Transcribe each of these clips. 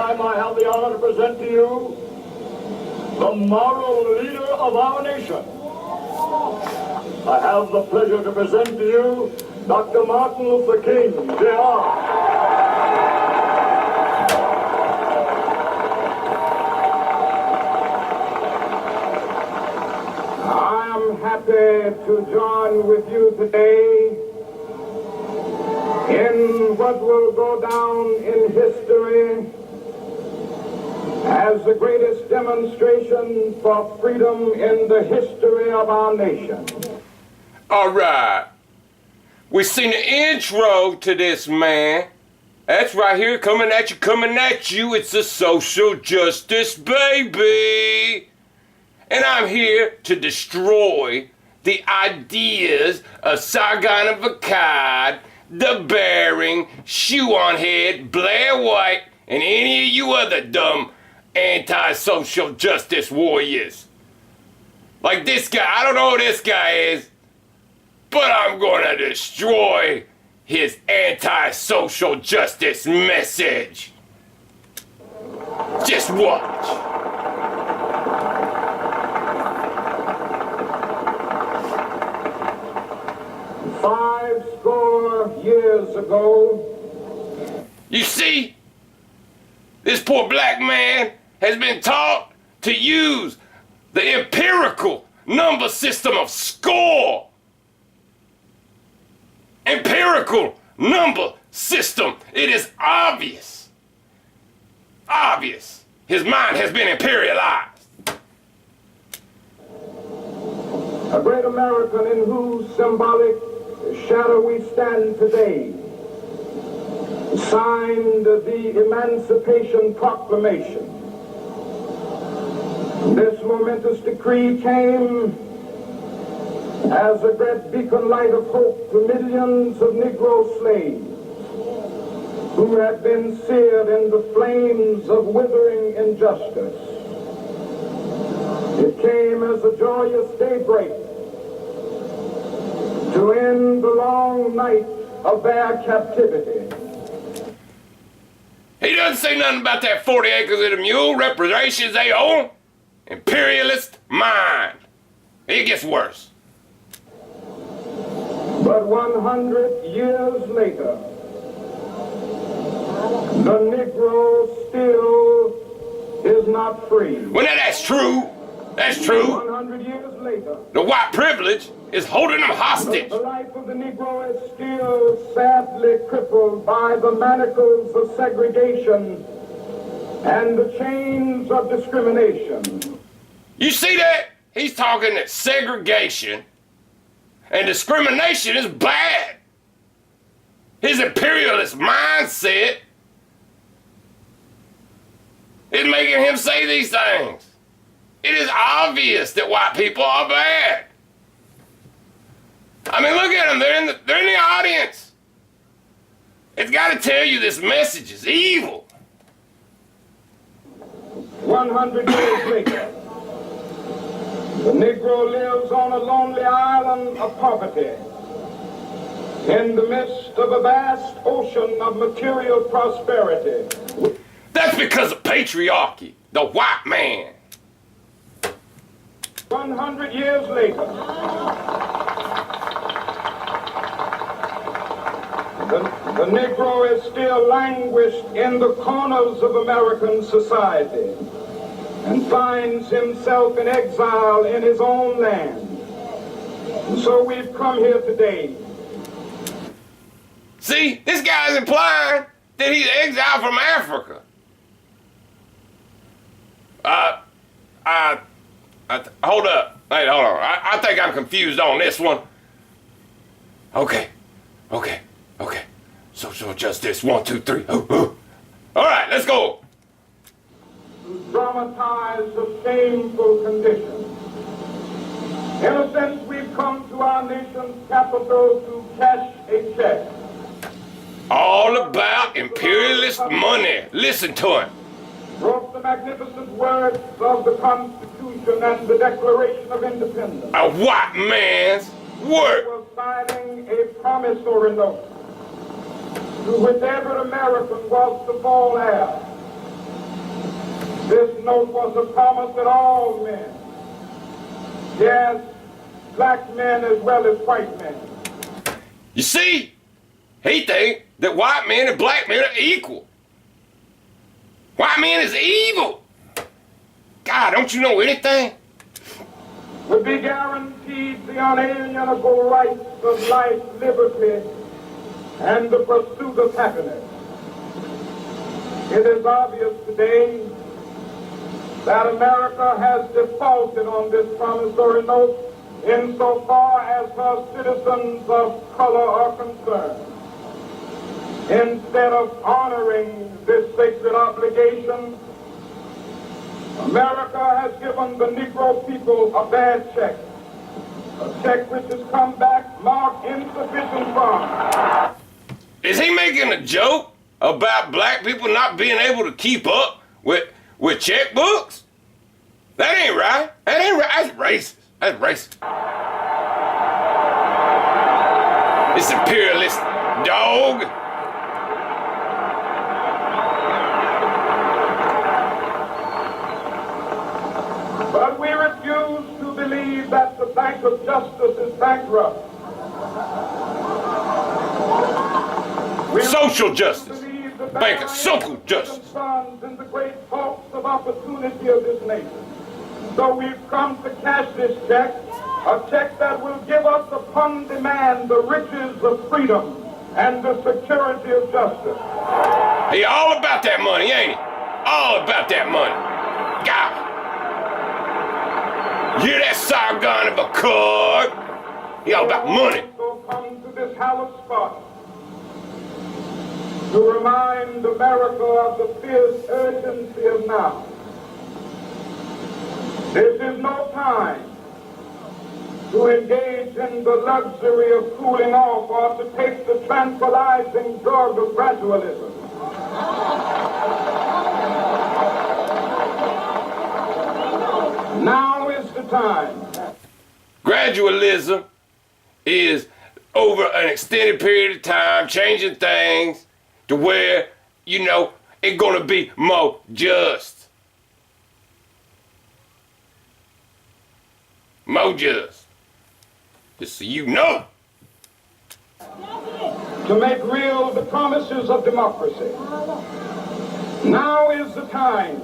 time I have the honor to present to you the moral leader of our nation. I have the pleasure to present to you Dr. Martin Luther King, Jr. Happy to join with you today in what will go down in history as the greatest demonstration for freedom in the history of our nation. All right. We've seen the intro to this, man. That's right here, coming at you. It's the social justice, baby. And I'm here to destroy the ideas of Sargon of Akaad, the Bearing, Shoe-on-Head, Blaire White, and any of you other dumb anti-social justice warriors. Like this guy, I don't know who this guy is, but I'm gonna destroy his anti-social justice message. Just watch. 50 years ago. You see, this poor black man has been taught to use the empirical number system of score. Empirical number system. It is obvious. Obvious. His mind has been imperialized. A great American in whose symbolic shadow we stand today signed the Emancipation Proclamation. This momentous decree came as a great beacon light of hope to millions of Negro slaves who had been seared in the flames of withering injustice. It came as a joyous daybreak to end the long night of their captivity. He doesn't say nothing about that 40 acres of the mule, reparations they own. Imperialist mind. It gets worse. But 100 years later, the Negro still is not free. Well, now that's true. That's true. 100 years later, the white privilege is holding them hostage. The life of the Negro is still sadly crippled by the manacles of segregation and the chains of discrimination. You see that? He's talking that segregation and discrimination is bad. His imperialist mindset is making him say these things. It is obvious that white people are bad. I mean, look at them. They're in the audience. It's got to tell you this message is evil. 100 years later, the Negro lives on a lonely island of poverty in the midst of a vast ocean of material prosperity. That's because of patriarchy, the white man. 100 years later, the Negro is still languished in the corners of American society and finds himself in exile in his own land. And so we've come here today. See, this guy's implying that he's exiled from Africa. Hold up. Hey, hold on. I think I'm confused on this one. Okay. Social justice, 1, 2, 3. All right, let's go. To dramatize a shameful condition. In a sense, we've come to our nation's capital to cash a check. All about imperialist money. Listen to him. Wrote the magnificent words of the Constitution and the Declaration of Independence. A white man's work. He was signing a promissory note to which every American was to fall heir. Negroes was a promise that all men, yes, black men as well as white men. You see, he think that white men and black men are equal. White men is evil. God, don't you know anything? Would be guaranteed the unalienable rights of life, liberty, and the pursuit of happiness. It is obvious today that America has defaulted on this promissory note insofar as her citizens of color are concerned. Instead of honoring this sacred obligation, America has given the Negro people a bad check, a check which has come back marked insufficient funds. Is he making a joke about black people not being able to keep up with checkbooks? That ain't right. That ain't right. That's racist. That's racist. It's imperialist dog. But we refuse to believe that the Bank of Justice is bankrupt. Social justice. Bank of social justice. In the great faults of opportunity of this nation. So we've come to cash this check, a check that will give us upon demand the riches of freedom and the security of justice. He all about that money, ain't he? All about that money. God. You hear that Sargon of Akaad? He all about money. So come to this hallowed spot to remind America of the fierce urgency of now. This is no time to engage in the luxury of cooling off or to take the tranquilizing drug of gradualism. Now is the time. Gradualism is over an extended period of time, changing things to where, you know, it's gonna be more just. More just. Just so you know. To make real the promises of democracy. Now is the time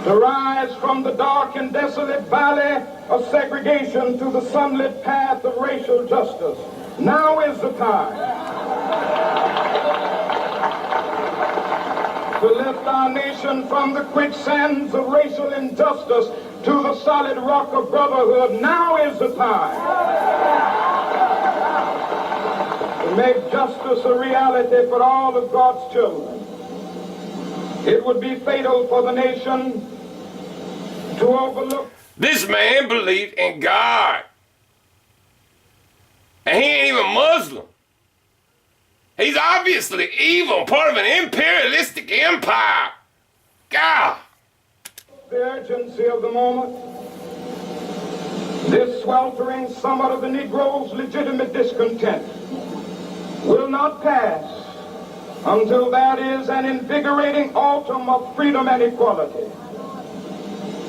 to rise from the dark and desolate valley of segregation to the sunlit path of racial justice. Now is the time to lift our nation from the quicksands of racial injustice to the solid rock of brotherhood. Now is the time to make justice a reality for all of God's children. It would be fatal for the nation to overlook. This man believed in God. And he ain't even Muslim. He's obviously evil, part of an imperialistic empire. God. The urgency of the moment. This sweltering summit of the Negro's legitimate discontent will not pass until there is an invigorating autumn of freedom and equality.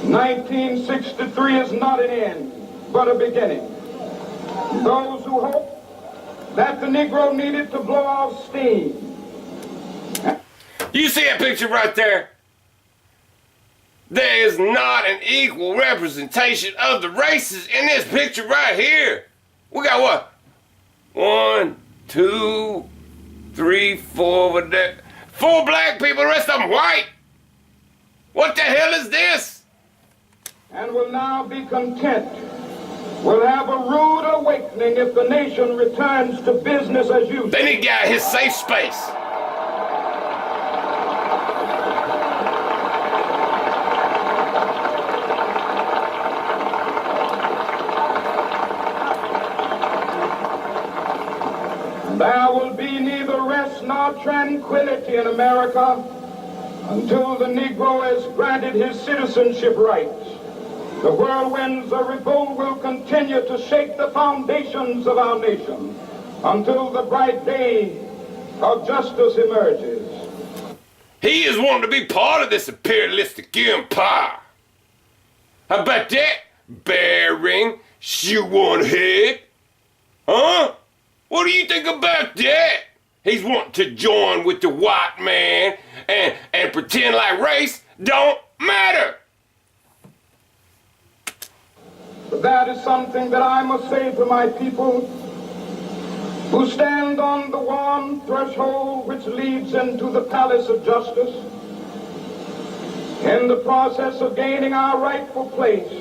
1963 is not an end, but a beginning. Those who hope that the Negro needed to blow off steam. You see that picture right there? There is not an equal representation of the races in this picture right here. We got what? 1, 2, 3, 4 over there. 4 black people, the rest of them white. What the hell is this? And will now be content. Will have a rude awakening if the nation returns to business as usual. They need to get out of his safe space. There will be neither rest nor tranquility in America until the Negro has granted his citizenship rights. The whirlwinds of revolt will continue to shake the foundations of our nation until the bright day of justice emerges. He is wanting to be part of this imperialistic empire. How about that, Baring Shoe on Head? Huh? What do you think about that? He's wanting to join with the white man and pretend like race don't matter. That is something that I must say to my people who stand on the warm threshold which leads into the palace of justice. In the process of gaining our rightful place,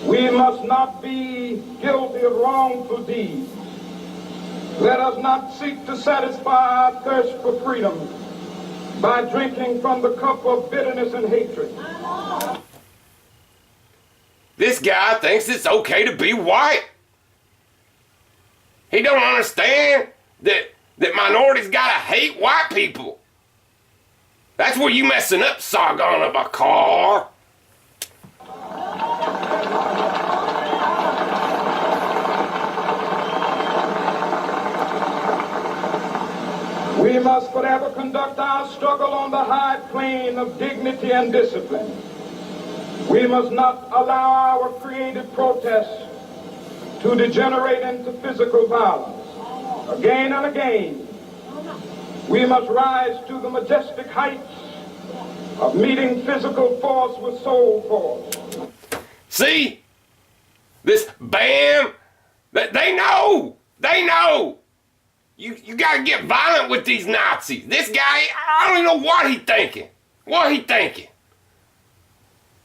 we must not be guilty of wrongful deeds. Let us not seek to satisfy our thirst for freedom by drinking from the cup of bitterness and hatred. This guy thinks it's okay to be white. He don't understand that minorities gotta hate white people. That's where you messing up, Sargon of Akaad. We must forever conduct our struggle on the high plane of dignity and discipline. We must not allow our creative protests to degenerate into physical violence. Again and again, we must rise to the majestic heights of meeting physical force with soul force. See? This BAM, they know. You gotta get violent with these Nazis. This guy, I don't even know what he thinking.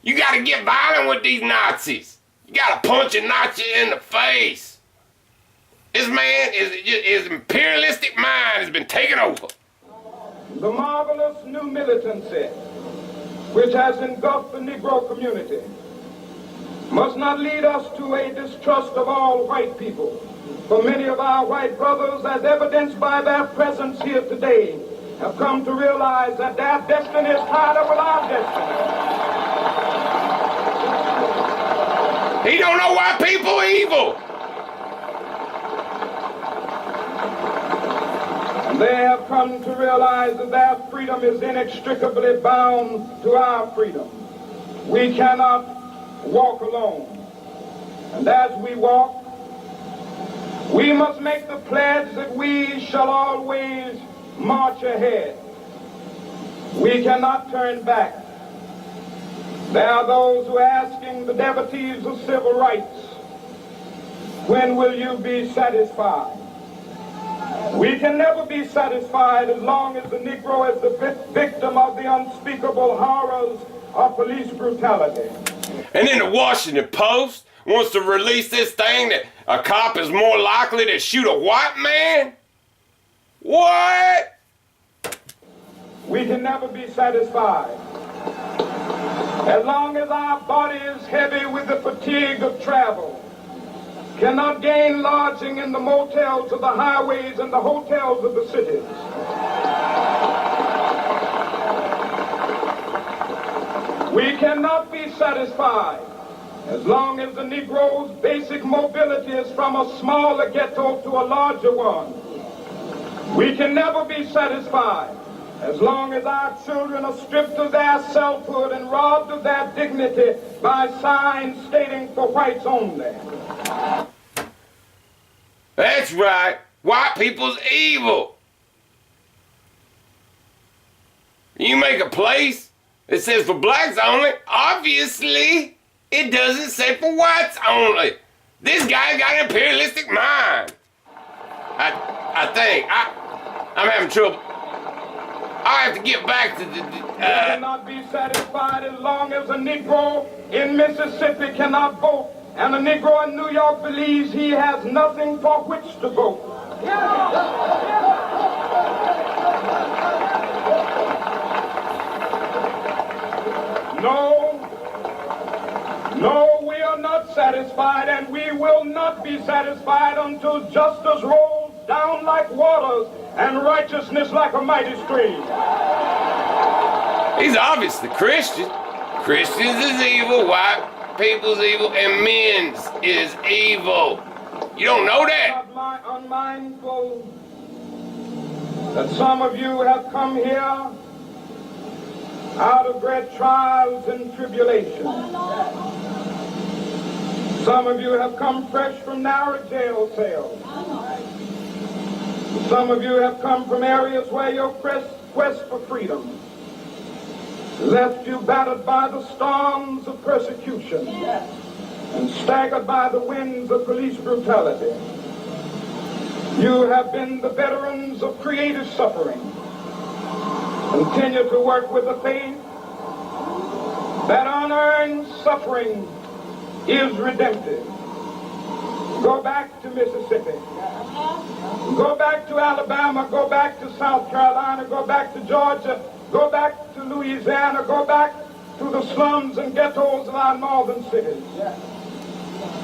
You gotta get violent with these Nazis. You gotta punch a Nazi in the face. This man, his imperialistic mind has been taken over. The marvelous new militancy which has engulfed the Negro community must not lead us to a distrust of all white people. For many of our white brothers, as evidenced by their presence here today, have come to realize that their destiny is tied up with our destiny. He don't know why people are evil. And they have come to realize that their freedom is inextricably bound to our freedom. We cannot walk alone. And as we walk, we must make the pledge that we shall always march ahead. We cannot turn back. There are those who are asking the devotees of civil rights, when will you be satisfied? We can never be satisfied as long as the Negro is the victim of the unspeakable horrors of police brutality. And then the Washington Post wants to release this thing that a cop is more likely to shoot a white man? What? We can never be satisfied. As long as our body is heavy with the fatigue of travel, cannot gain lodging in the motels of the highways and the hotels of the cities. We cannot be satisfied as long as the Negro's basic mobility is from a smaller ghetto to a larger one. We can never be satisfied as long as our children are stripped of their selfhood and robbed of their dignity by signs stating for whites only. That's right. White people's evil. You make a place that says for blacks only, obviously it doesn't say for whites only. This guy's got an imperialistic mind. I think. I'm having trouble. I have to get back to the... We cannot be satisfied as long as a Negro in Mississippi cannot vote, and a Negro in New York believes he has nothing for which to vote. No, we are not satisfied, and we will not be satisfied until justice rolls down like waters and righteousness like a mighty stream. He's obviously Christian. Christians is evil, white people's evil, and men's is evil. You don't know that? I'm not unmindful that some of you have come here out of great trials and tribulations. Some of you have come fresh from narrow jail cells. Some of you have come from areas where your quest for freedom left you battered by the storms of persecution and staggered by the winds of police brutality. You have been the veterans of creative suffering. Continue to work with the faith that unearned suffering is redemptive. Go back to Mississippi. Go back to Alabama. Go back to South Carolina. Go back to Georgia. Go back to Louisiana. Go back to the slums and ghettos of our northern cities.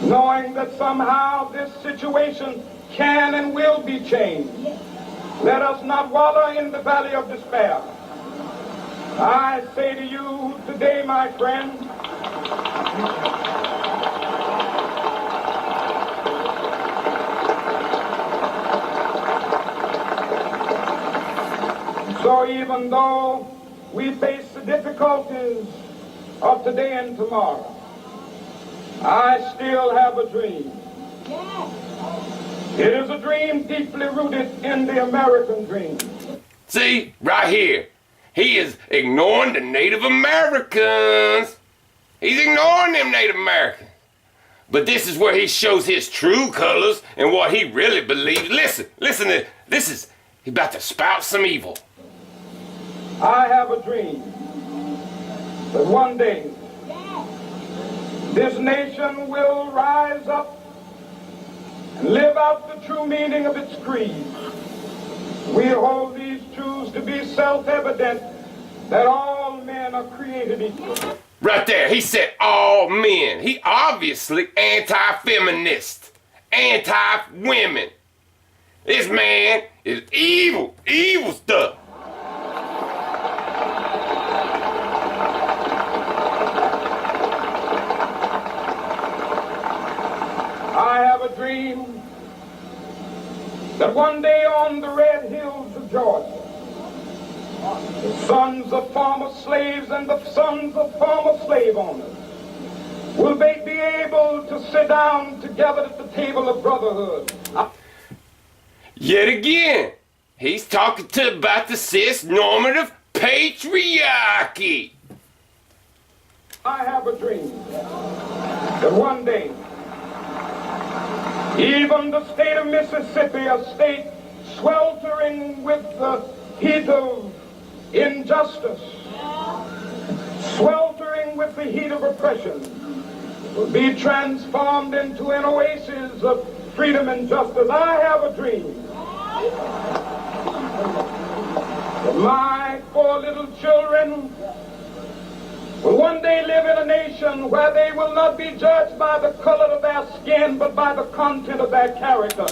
Knowing that somehow this situation can and will be changed. Let us not wallow in the valley of despair. I say to you today, my friend, so even though we face the difficulties of today and tomorrow, I still have a dream. It is a dream deeply rooted in the American dream. See, right here. He is ignoring the Native Americans. He's ignoring them Native Americans. But this is where he shows his true colors and what he really believes. Listen to this. He's about to spout some evil. I have a dream that one day this nation will rise up and live out the true meaning of its creed. We hold these truths to be self-evident that all men are created equal. Right there, he said all men. He obviously anti-feminist, anti-women. This man is evil, evil stuff. I have a dream that one day on the red hills of Georgia, the sons of former slaves and the sons of former slave owners will they be able to sit down together at the table of brotherhood. Yet again, he's talking about the cis-normative patriarchy. I have a dream that one day, even the state of Mississippi, a state sweltering with the heat of injustice, sweltering with the heat of oppression, will be transformed into an oasis of freedom and justice. I have a dream that my 4 little children will one day live in a nation where they will not be judged by the color of their skin, but by the content of their character.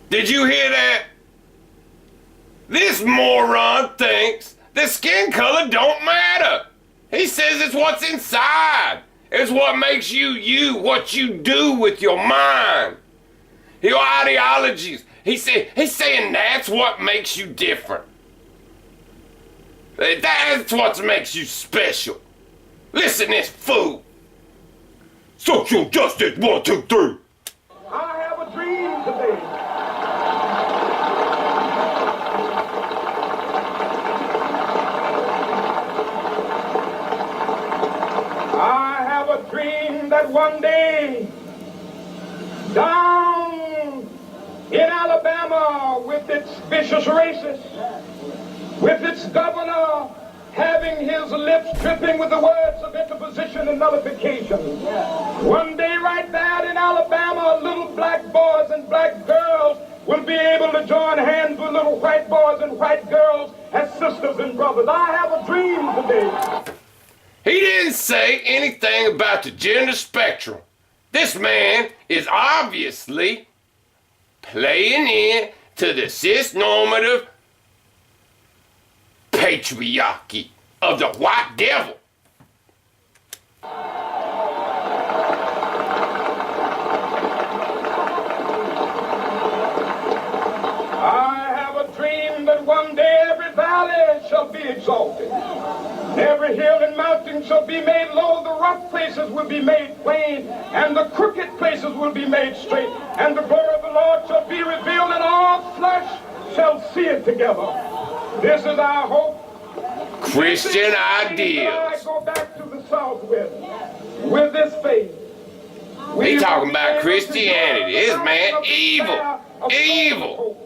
Did you hear that? This moron thinks the skin color don't matter. He says it's what's inside. It's what makes you you, what you do with your mind, your ideologies. He's saying that's what makes you different. That's what makes you special. Listen to this fool. Social justice, 1, 2, 3. I have a dream today. I have a dream that one day, down in Alabama, with its vicious racists, with its governor having his lips dripping with the words of interposition and nullification. One day right there in Alabama, little black boys and black girls will be able to join hands with little white boys and white girls as sisters and brothers. I have a dream today. He didn't say anything about the gender spectrum. This man is obviously playing in to the cis-normative patriarchy of the white devil. I have a dream that one day every valley shall be exalted. Every hill and mountain shall be made low, the rough places will be made plain, and the crooked places will be made straight, and the glory of the Lord shall be revealed, and all flesh shall see it together. This is our hope. Christian ideals. I go back to the south with this faith. He talking about Christianity. This man evil. Evil.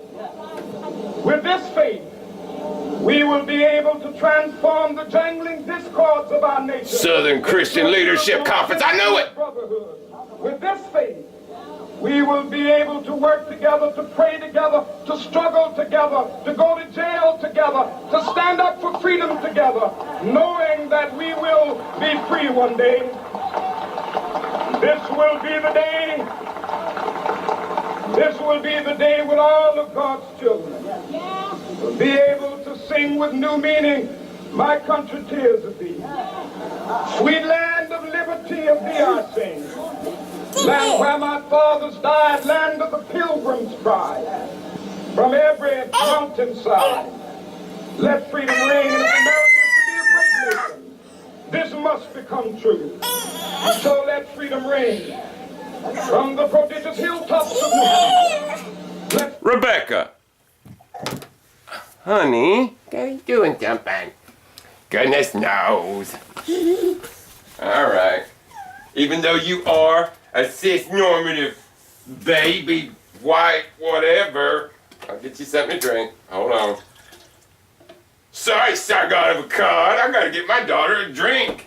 With this faith, we will be able to transform the jangling discords of our nation. Southern Christian Leadership Conference. I knew it. With this faith, we will be able to work together, to pray together, to struggle together, to go to jail together, to stand up for freedom together, knowing that we will be free one day. This will be the day. This will be the day when all of God's children will be able to sing with new meaning, my country tears of thee. Sweet land of liberty of thee I sing. Land where my fathers died, land of the pilgrims' pride. From every mountainside, let freedom reign. If America is to be a great nation, this must become true. So let freedom reign. From the prodigious hilltops of New Hampshire. Rebecca. Honey, what are you doing something? Goodness knows. All right. Even though you are a cis-normative baby, white, whatever, I'll get you something to drink. Hold on. Sorry, Sargon of Akaad. I gotta get my daughter a drink.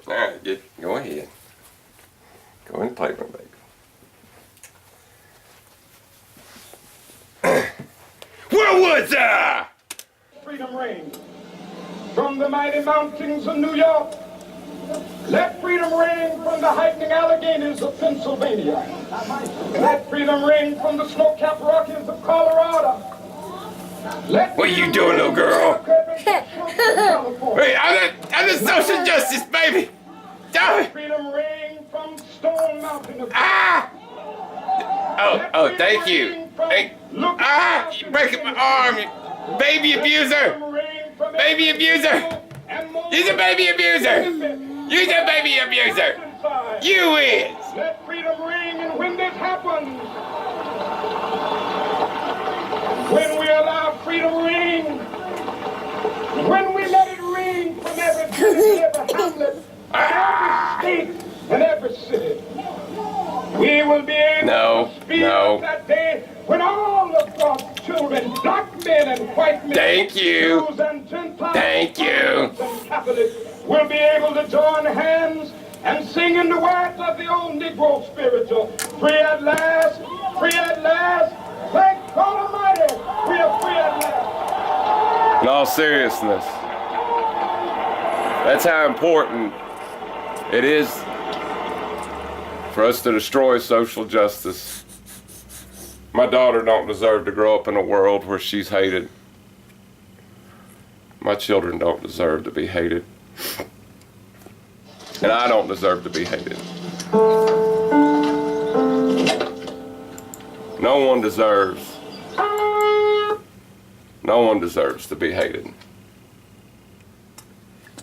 All right, go ahead. Go and play, my baby. Where was I? Freedom reign. From the mighty mountains of New York, let freedom reign from the heightening Alleghenies of Pennsylvania. Let freedom reign from the snow-capped Rockies of Colorado. What are you doing, little girl? Wait, I'm the social justice, baby. Stop it. Freedom reign from Stone Mountain of Oh, thank you. Hey, you're breaking my arm, you baby abuser. Baby abuser. You're a baby abuser. You're a baby abuser. You is. Let freedom ring, and when this happens, when we allow freedom ring, when we let it ring from every village, every hamlet, every state, and every city, we will be able to speak that day when all of God's children, black men and white men, Jews and Gentiles, Thank you. and Catholics, will be able to join hands and sing in the words of the old Negro spiritual, free at last, thank God Almighty, we are free at last. In all seriousness, that's how important it is for us to destroy social justice. My daughter don't deserve to grow up in a world where she's hated. My children don't deserve to be hated. And I don't deserve to be hated. No one deserves to be hated.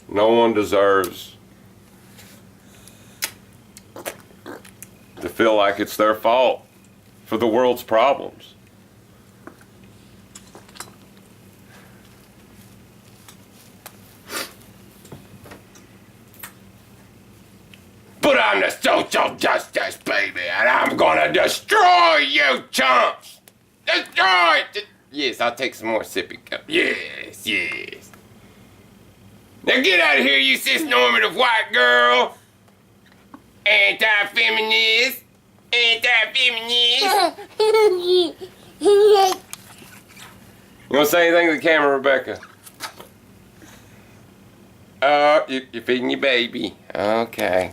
No one deserves to feel like it's their fault for the world's problems. But I'm the social justice baby, and I'm gonna destroy you chumps! Destroy it! Yes, I'll take some more sippy cup. Yes. Now get out of here, you cis-normative white girl! Anti-feminist! You wanna say anything to the camera, Rebecca? You're feeding your baby. Okay.